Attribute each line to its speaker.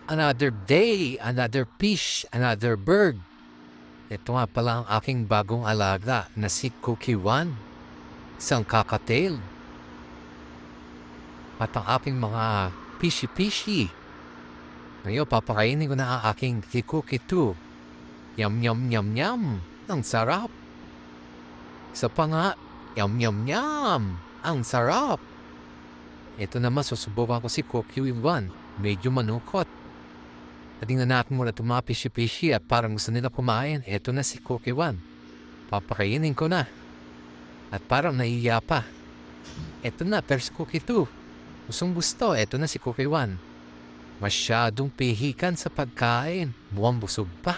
Speaker 1: Another day, another fish, another bird. Ito nga pala ang aking bagong alaga na si Cookie One. Isang kakatail. At ang aking mga fishy-fishy. Ngayon, papakainin ko na ang aking si Cookie Two. Yum, yum, yum, yum. Ang sarap. Isa pa nga, yum, yum, yum. Ang sarap. Ito naman, susubukan ko si Cookie One. Medyo manukot. Tingnan natin muna itong mga fishy-fishy at parang gusto nila kumain. Ito na si Cookie One. Papakainin ko na. At parang naiiya pa. Ito na, pero si Cookie Two. Gustong gusto, ito na si Cookie One. Masyadong pihikan sa pagkain. Mukhang busog pa.